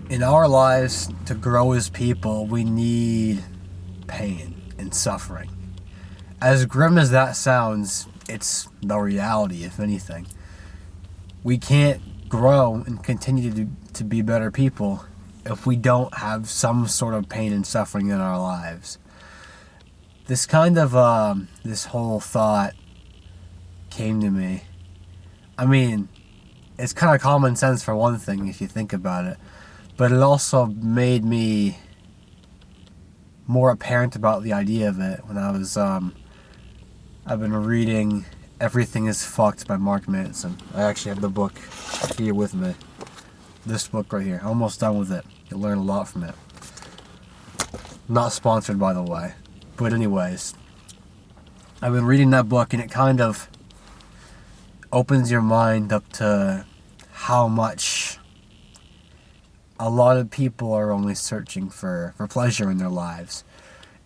In our lives, to grow as people, we need pain and suffering. As grim as that sounds, it's the reality, if anything. We can't grow and continue to be better people if we don't have some sort of pain and suffering in our lives. This whole thought came to me. I mean, it's kind of common sense for one thing if you think about it, but it also made me more apparent about the idea of it when I've been reading Everything is Fucked by Mark Manson. I actually have the book here with me. This book right here. Almost done with it. You'll learn a lot from it. Not sponsored, by the way. But anyways, I've been reading that book, and it kind of opens your mind up to how much a lot of people are only searching for pleasure in their lives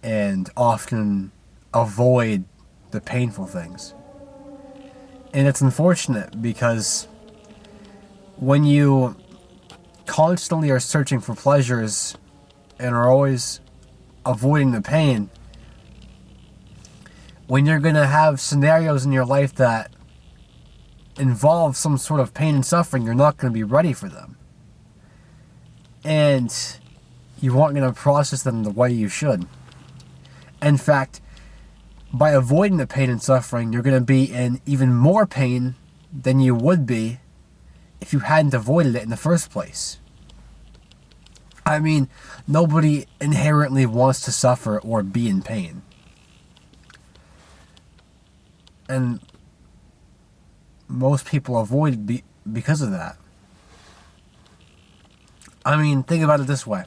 and often avoid the painful things. And it's unfortunate because when you constantly are searching for pleasures and are always avoiding the pain, when you're going to have scenarios in your life that involve some sort of pain and suffering, you're not going to be ready for them. And you aren't going to process them the way you should. In fact, by avoiding the pain and suffering, you're going to be in even more pain than you would be if you hadn't avoided it in the first place. I mean, nobody inherently wants to suffer or be in pain. And most people avoid it because of that. I mean, think about it this way.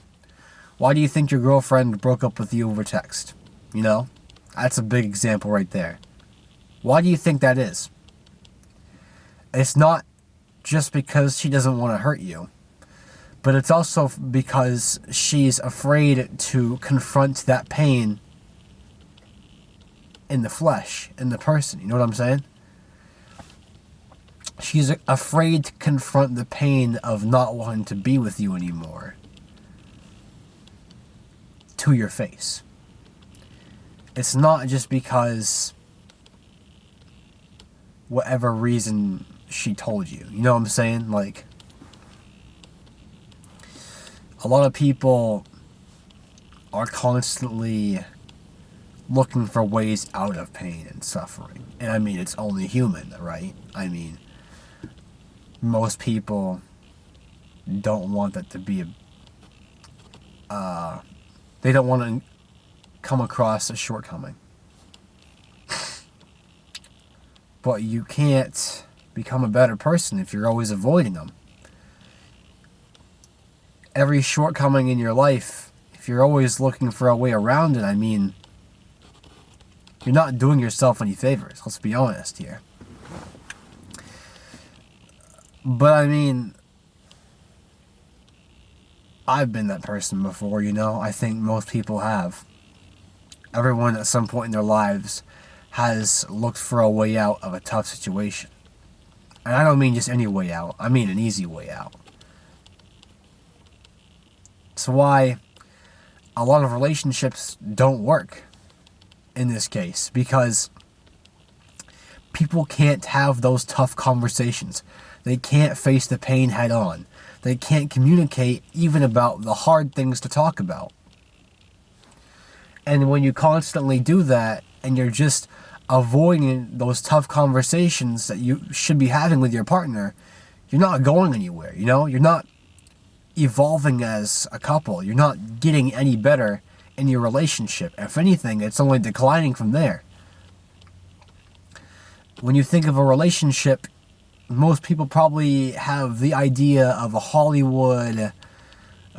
Why do you think your girlfriend broke up with you over text? You know? That's a big example right there. Why do you think that is? It's not just because she doesn't want to hurt you, but it's also because she's afraid to confront that pain in the flesh, in the person. You know what I'm saying? She's afraid to confront the pain of not wanting to be with you anymore to your face. It's not just because whatever reason she told you. You know what I'm saying? Like, a lot of people are constantly looking for ways out of pain and suffering. And I mean, it's only human, right? I mean, most people don't want that to be they don't want to come across a shortcoming. But you can't become a better person if you're always avoiding them. Every shortcoming in your life, if you're always looking for a way around it, I mean, you're not doing yourself any favors. Let's be honest here. But I mean, I've been that person before, you know? I think most people have. Everyone at some point in their lives has looked for a way out of a tough situation. And I don't mean just any way out. I mean an easy way out. It's why a lot of relationships don't work in this case. Because people can't have those tough conversations. They can't face the pain head on. They can't communicate even about the hard things to talk about. And when you constantly do that, and you're just avoiding those tough conversations that you should be having with your partner, you're not going anywhere, you know? You're not evolving as a couple. You're not getting any better in your relationship. If anything, it's only declining from there. When you think of a relationship, most people probably have the idea of a Hollywood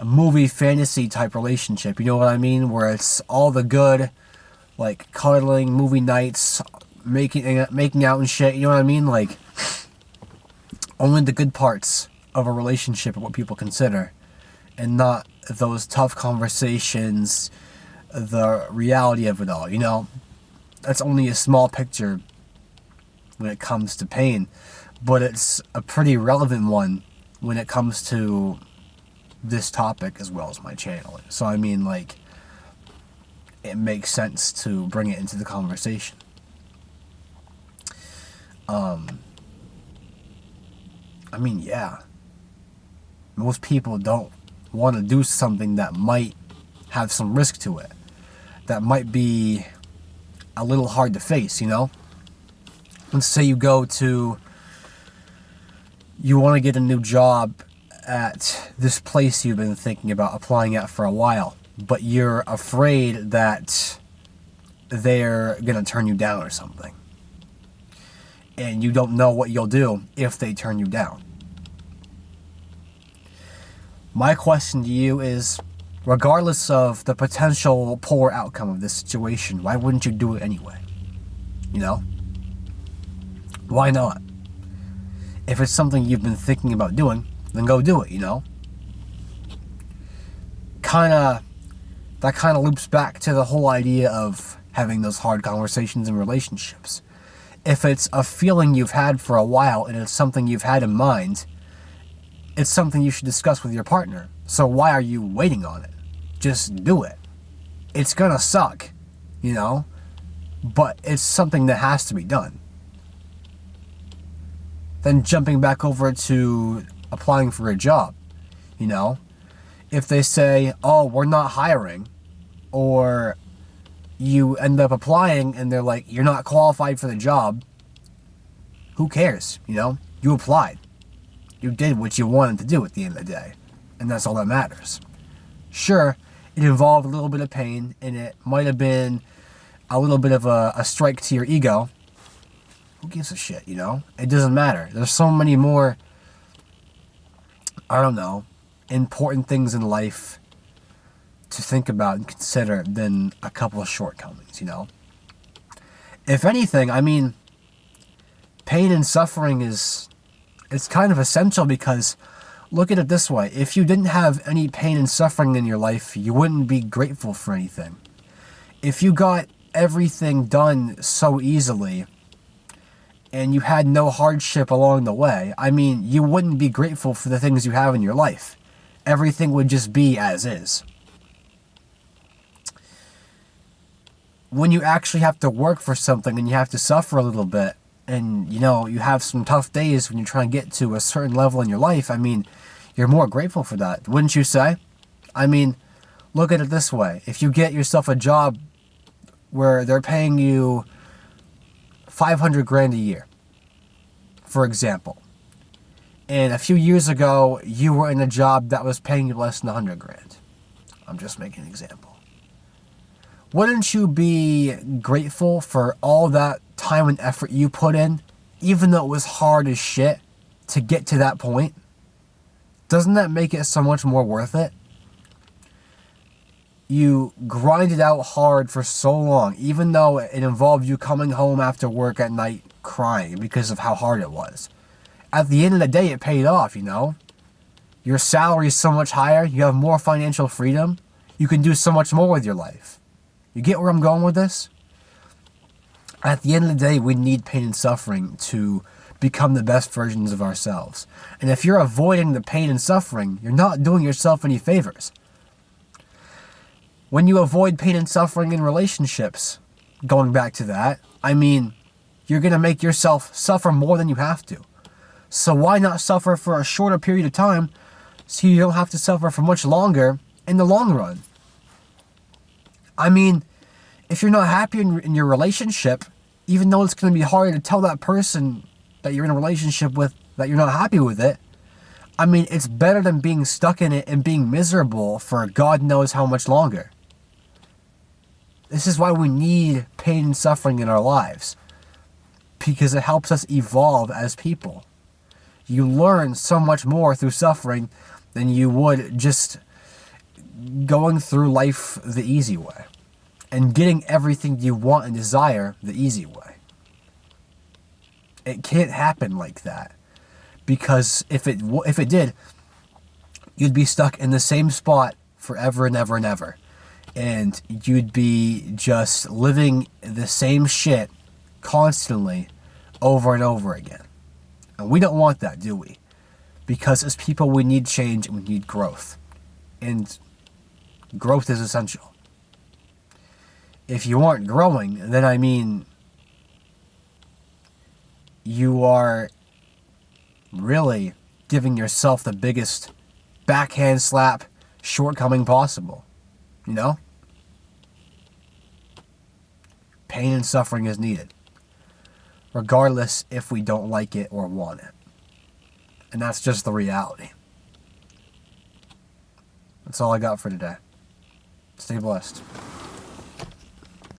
movie fantasy type relationship. You know what I mean? Where it's all the good, like cuddling, movie nights, making out and shit. You know what I mean? Like, only the good parts of a relationship are what people consider, and not those tough conversations, the reality of it all. You know, that's only a small picture when it comes to pain. but it's a pretty relevant one when it comes to this topic as well as my channel. So I mean, like, it makes sense to bring it into the conversation. I mean, yeah, most people don't want to do something that might have some risk to it, that might be a little hard to face, you know? Let's say you want to get a new job at this place you've been thinking about applying at for a while, but you're afraid that they're going to turn you down or something. And you don't know what you'll do if they turn you down. My question to you is, regardless of the potential poor outcome of this situation, why wouldn't you do it anyway? You know? Why not? If it's something you've been thinking about doing, then go do it, you know? That kind of loops back to the whole idea of having those hard conversations in relationships. If it's a feeling you've had for a while and it's something you've had in mind, it's something you should discuss with your partner. So why are you waiting on it? Just do it. It's gonna suck, you know? But it's something that has to be done. Then jumping back over to applying for a job, you know? If they say, oh, we're not hiring, or you end up applying and they're like, you're not qualified for the job, who cares, you know? You applied. You did what you wanted to do at the end of the day, and that's all that matters. Sure, it involved a little bit of pain, and it might have been a little bit of a strike to your ego. Who gives a shit, you know? It doesn't matter. There's so many more, I don't know, important things in life to think about and consider than a couple of shortcomings, you know? If anything, I mean, pain and suffering it's kind of essential, because look at it this way. If you didn't have any pain and suffering in your life, you wouldn't be grateful for anything. If you got everything done so easily and you had no hardship along the way, I mean, you wouldn't be grateful for the things you have in your life. Everything would just be as is. When you actually have to work for something and you have to suffer a little bit, and, you know, you have some tough days when you're trying to get to a certain level in your life, I mean, you're more grateful for that, wouldn't you say? I mean, look at it this way. If you get yourself a job where they're paying you $500,000 a year, for example, and a few years ago, you were in a job that was paying you less than $100,000. I'm just making an example. Wouldn't you be grateful for all that time and effort you put in, even though it was hard as shit to get to that point? Doesn't that make it so much more worth it? You grinded out hard for so long, even though it involved you coming home after work at night crying because of how hard it was. At the end of the day, it paid off, you know? Your salary is so much higher, you have more financial freedom, you can do so much more with your life. You get where I'm going with this? At the end of the day, we need pain and suffering to become the best versions of ourselves. And if you're avoiding the pain and suffering, you're not doing yourself any favors. When you avoid pain and suffering in relationships, going back to that, I mean, you're going to make yourself suffer more than you have to. So why not suffer for a shorter period of time so you don't have to suffer for much longer in the long run? I mean, if you're not happy in your relationship, even though it's going to be harder to tell that person that you're in a relationship with that you're not happy with it, I mean, it's better than being stuck in it and being miserable for God knows how much longer. This is why we need pain and suffering in our lives, because it helps us evolve as people. You learn so much more through suffering than you would just going through life the easy way and getting everything you want and desire the easy way. It can't happen like that, because if it did, you'd be stuck in the same spot forever and ever and ever, and you'd be just living the same shit constantly over and over again. And we don't want that, do we? Because as people, we need change and we need growth. And growth is essential. If you aren't growing, then I mean, you are really giving yourself the biggest backhand slap shortcoming possible. You know? Pain and suffering is needed, regardless if we don't like it or want it. And that's just the reality. That's all I got for today. Stay blessed.